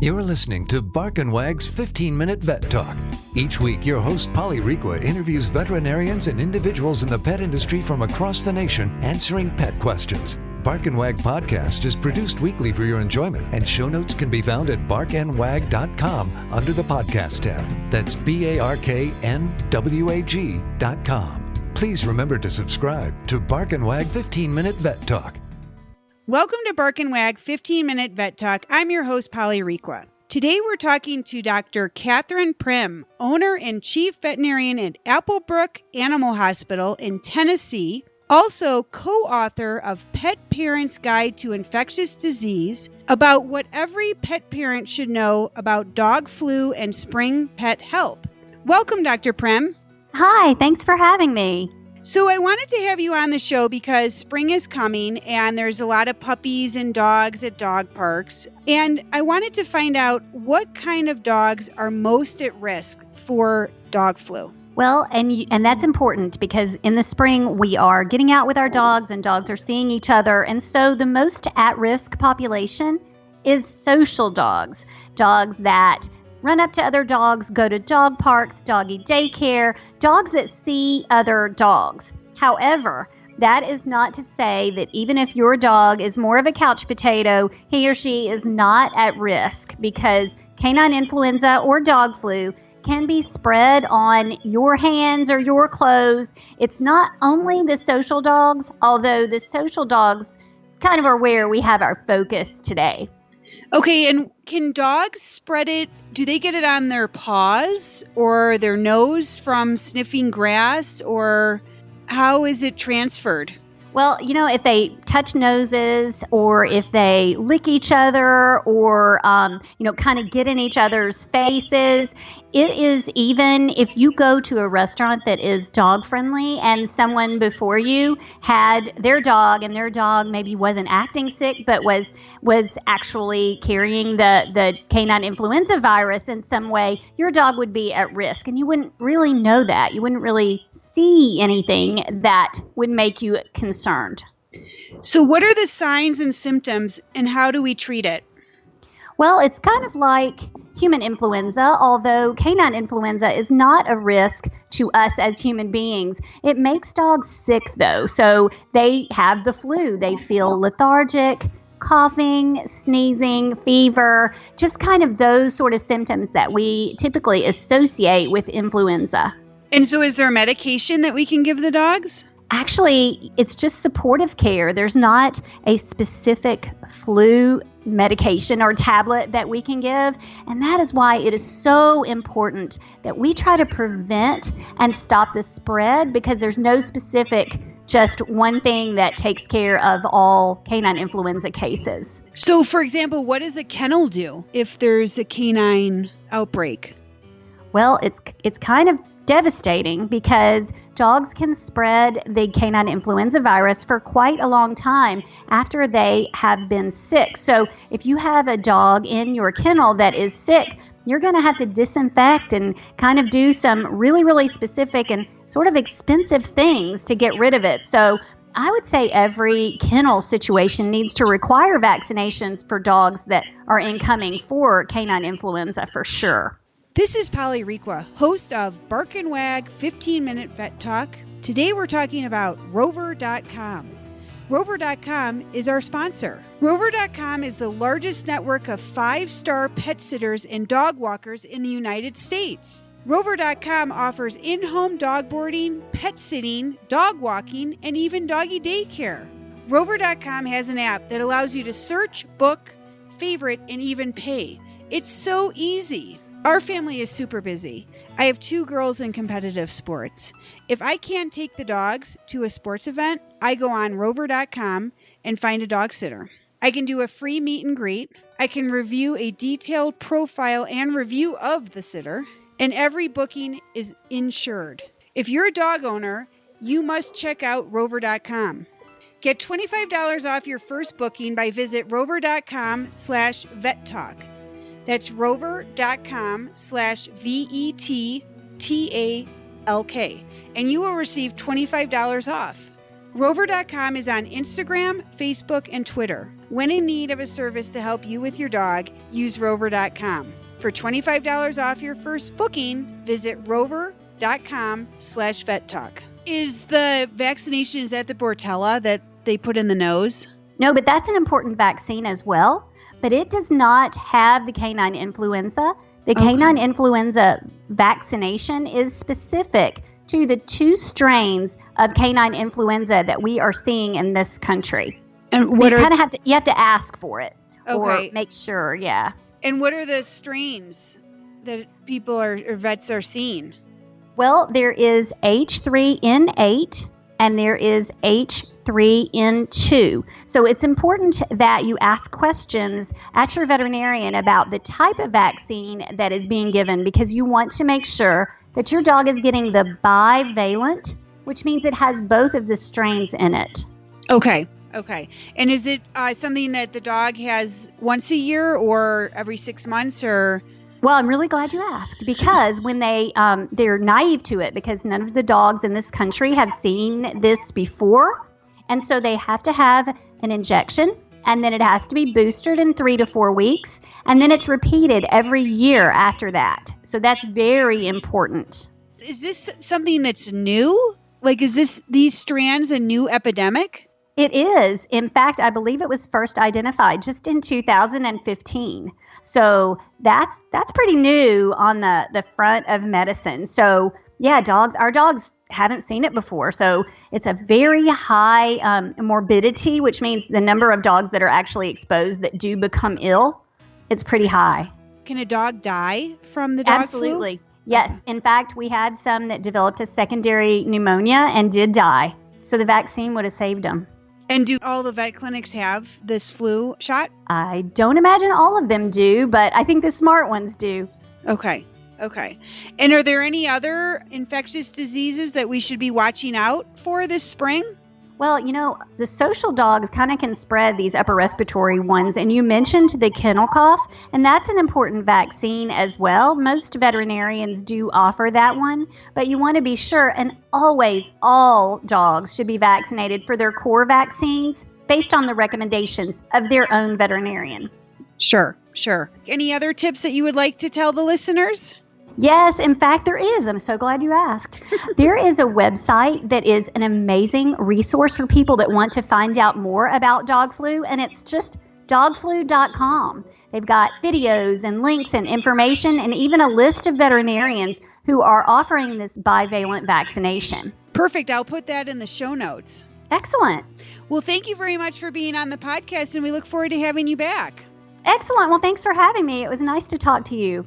You're listening to Bark and Wag's 15-Minute Vet Talk. Each week, your host, Polly Requa, interviews veterinarians and individuals in the pet industry from across the nation answering pet questions. Bark and Wag podcast is produced weekly for your enjoyment, and show notes can be found at barkandwag.com under the podcast tab. That's BARKNWAG.com. Please remember to subscribe to Bark and Wag 15-Minute Vet Talk. Welcome to Bark and Wag 15-Minute Vet Talk. I'm your host, Polly Requa. Today we're talking to Dr. Kathryn Primm, owner and chief veterinarian at Applebrook Animal Hospital in Tennessee, also co-author of Pet Parents' Guide to Infectious Disease, about what every pet parent should know about dog flu and spring pet health. Welcome, Dr. Primm. Hi, thanks for having me. So I wanted to have you on the show because spring is coming and there's a lot of puppies and dogs at dog parks. And I wanted to find out what kind of dogs are most at risk for dog flu. Well, and that's important because in the spring we are getting out with our dogs and dogs are seeing each other. And so the most at-risk population is social dogs, dogs that run up to other dogs, go to dog parks, doggy daycare, dogs that see other dogs. However, that is not to say that even if your dog is more of a couch potato, he or she is not at risk, because canine influenza or dog flu can be spread on your hands or your clothes. It's not only the social dogs, although the social dogs kind of are where we have our focus today. Okay, and can dogs spread it? Do they get it on their paws or their nose from sniffing grass, or how is it transferred? Well, if they touch noses or if they lick each other or, kind of get in each other's faces, it is even if you go to a restaurant that is dog friendly and someone before you had their dog and their dog maybe wasn't acting sick but was actually carrying the canine influenza virus in some way, your dog would be at risk. And you wouldn't really know that. You wouldn't really see anything that would make you concerned. So what are the signs and symptoms and how do we treat it? Well, it's kind of like human influenza, although canine influenza is not a risk to us as human beings. It makes dogs sick, though. So they have the flu. They feel lethargic, coughing, sneezing, fever, just kind of those sort of symptoms that we typically associate with influenza. And so is there medication that we can give the dogs? Actually, it's just supportive care. There's not a specific flu medication or tablet that we can give. And that is why it is so important that we try to prevent and stop the spread, because there's no specific just one thing that takes care of all canine influenza cases. So, for example, what does a kennel do if there's a canine outbreak? Well, it's kind of devastating because dogs can spread the canine influenza virus for quite a long time after they have been sick. So if you have a dog in your kennel that is sick, you're going to have to disinfect and kind of do some really, really specific and sort of expensive things to get rid of it. So I would say every kennel situation needs to require vaccinations for dogs that are incoming for canine influenza for sure. This is Polly Requa, host of Bark and Wag 15-Minute Vet Talk. Today we're talking about Rover.com. Rover.com is our sponsor. Rover.com is the largest network of 5-star pet sitters and dog walkers in the United States. Rover.com offers in-home dog boarding, pet sitting, dog walking, and even doggy daycare. Rover.com has an app that allows you to search, book, favorite, and even pay. It's so easy. Our family is super busy. I have 2 girls in competitive sports. If I can't take the dogs to a sports event, I go on Rover.com and find a dog sitter. I can do a free meet and greet. I can review a detailed profile and review of the sitter. And every booking is insured. If you're a dog owner, you must check out Rover.com. Get $25 off your first booking by visit rover.com/vettalk. That's rover.com/VETTALK. And you will receive $25 off. Rover.com is on Instagram, Facebook, and Twitter. When in need of a service to help you with your dog, use Rover.com. For $25 off your first booking, visit Rover.com/VetTalk. Is the vaccination, is that the Bortella that they put in the nose? No, but that's an important vaccine as well. But it does not have the canine influenza. The canine influenza vaccination is specific to the 2 strains of canine influenza that we are seeing in this country. And so you kind of have to ask for it or make sure, yeah. And what are the strains that people or vets are seeing? Well, there is H3N8 and there is H3N2. So it's important that you ask questions at your veterinarian about the type of vaccine that is being given, because you want to make sure that your dog is getting the bivalent, which means it has both of the strains in it. Okay. And is it something that the dog has once a year or every 6 months, or? Well, I'm really glad you asked, because when they're naive to it, because none of the dogs in this country have seen this before. And so they have to have an injection, and then it has to be boosted in 3 to 4 weeks. And then it's repeated every year after that. So that's very important. Is this something that's new? Like, is these strands a new epidemic? It is. In fact, I believe it was first identified just in 2015. So that's pretty new on the front of medicine. So yeah, our dogs haven't seen it before. So it's a very high morbidity, which means the number of dogs that are actually exposed that do become ill, it's pretty high. Can a dog die from the dog Absolutely. Flu? Yes. In fact, we had some that developed a secondary pneumonia and did die. So the vaccine would have saved them. And do all the vet clinics have this flu shot? I don't imagine all of them do, but I think the smart ones do. Okay. And are there any other infectious diseases that we should be watching out for this spring? Well, the social dogs kind of can spread these upper respiratory ones. And you mentioned the kennel cough, and that's an important vaccine as well. Most veterinarians do offer that one, but you want to be sure. And always, all dogs should be vaccinated for their core vaccines based on the recommendations of their own veterinarian. Sure. Any other tips that you would like to tell the listeners? Yes, in fact, there is. I'm so glad you asked. There is a website that is an amazing resource for people that want to find out more about dog flu, and it's just dogflu.com. They've got videos and links and information and even a list of veterinarians who are offering this bivalent vaccination. Perfect. I'll put that in the show notes. Excellent. Well, thank you very much for being on the podcast, and we look forward to having you back. Excellent. Well, thanks for having me. It was nice to talk to you.